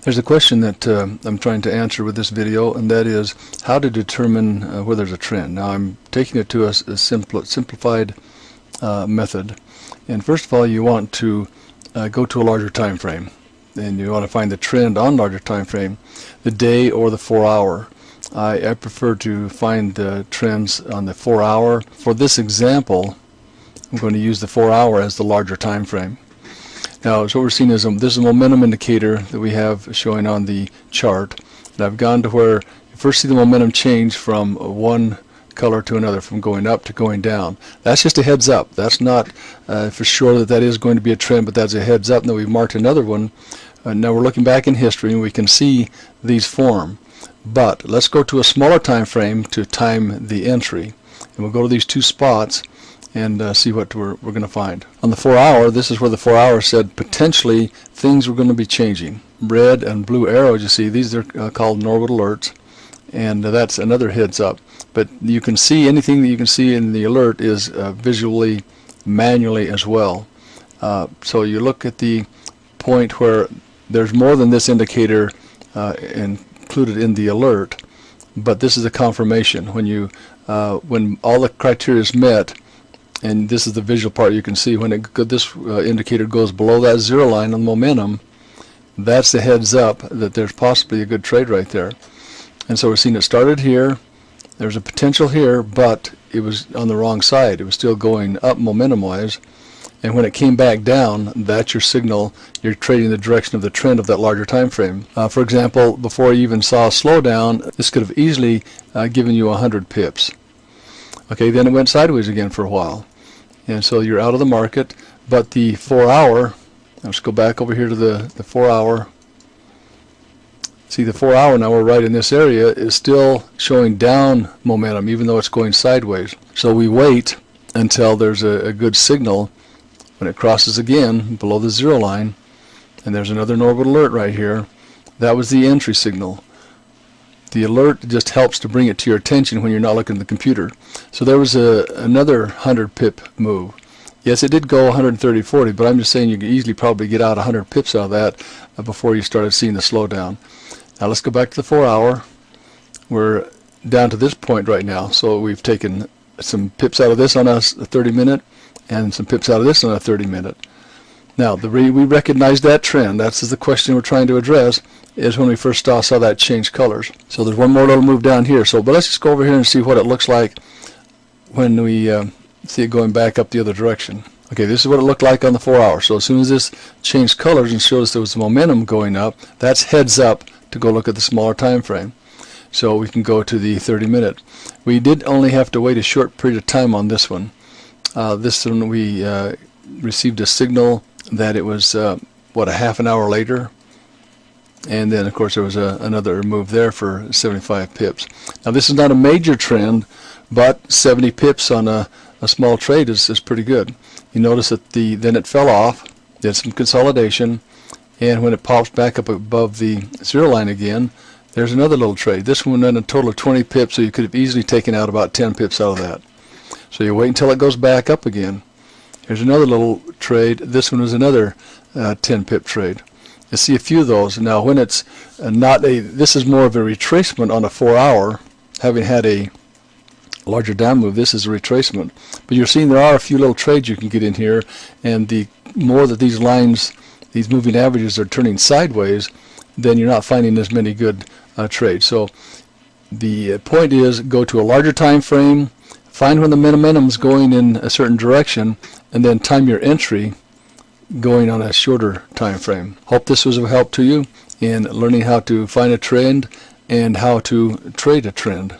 There's a question that I'm trying to answer with this video, and that is how to determine whether there's a trend. Now I'm taking it to a simplified method, and first of all you want to go to a larger time frame, and you want to find the trend on larger time frame, the day or the 4 hour. I prefer to find the trends on the 4 hour. For this example I'm going to use the 4 hour as the larger time frame. Now, so what we're seeing is this is a momentum indicator that we have showing on the chart. And I've gone to where you first see the momentum change from one color to another, from going up to going down. That's just a heads up. That's not for sure that is going to be a trend, but that's a heads up. And then we've marked another one. Now we're looking back in history and we can see these form. But let's go to a smaller time frame to time the entry. And we'll go to these two spots and see what we're going to find. On the 4 hour, this is where the 4 hour said potentially things were going to be changing. Red and blue arrows, you see, these are called Norwood alerts, and that's another heads up. But you can see anything that you can see in the alert is visually, manually as well. So you look at the point where there's more than this indicator included in the alert, but this is a confirmation. When all the criteria is met, and this is the visual part, you can see when this indicator goes below that zero line on momentum, that's the heads up that there's possibly a good trade right there. And so we're seeing it started here, there's a potential here, but it was on the wrong side. It was still going up momentum wise, and when it came back down, that's your signal. You're trading the direction of the trend of that larger time frame. For example, before you even saw a slowdown, this could have easily given you 100 pips. Okay, then it went sideways again for a while, and so you're out of the market. But the 4 hour, let's go back over here to the 4 hour. See, the 4 hour, now we're right in this area, is still showing down momentum even though it's going sideways. So we wait until there's a good signal when it crosses again below the zero line, and there's another Norwood alert right here. That was the entry signal. The alert just helps to bring it to your attention when you're not looking at the computer. So there was another 100 pip move. Yes, it did go 130.40, but I'm just saying you could easily probably get out 100 pips out of that before you started seeing the slowdown. Now let's go back to the 4 hour. We're down to this point right now, so we've taken some pips out of this on a 30-minute and some pips out of this on a 30-minute. Now, we recognize that trend. That's the question we're trying to address, is when we first saw that change colors. So there's one more little move down here. But let's just go over here and see what it looks like when we see it going back up the other direction. Okay, this is what it looked like on the 4 hour. So as soon as this changed colors and shows there was momentum going up, that's heads up to go look at the smaller time frame. So we can go to the 30-minute. We did only have to wait a short period of time on this one. This one we received a signal that it was a half an hour later, and then of course there was another move there for 75 pips. Now this is not a major trend, but 70 pips on a small trade is pretty good. You notice that then it fell off, did some consolidation, and when it pops back up above the zero line again, there's another little trade. This one went a total of 20 pips, so you could have easily taken out about 10 pips out of that. So you wait until it goes back up again. Here's another little trade. This one was another 10 pip trade. You see a few of those. Now when it's this is more of a retracement on a 4 hour, having had a larger down move. This is a retracement. But you're seeing there are a few little trades you can get in here, and the more that these lines, these moving averages are turning sideways, then you're not finding as many good trades. So the point is, go to a larger time frame, find when the momentum's going in a certain direction, and then time your entry going on a shorter time frame. Hope this was of help to you in learning how to find a trend and how to trade a trend.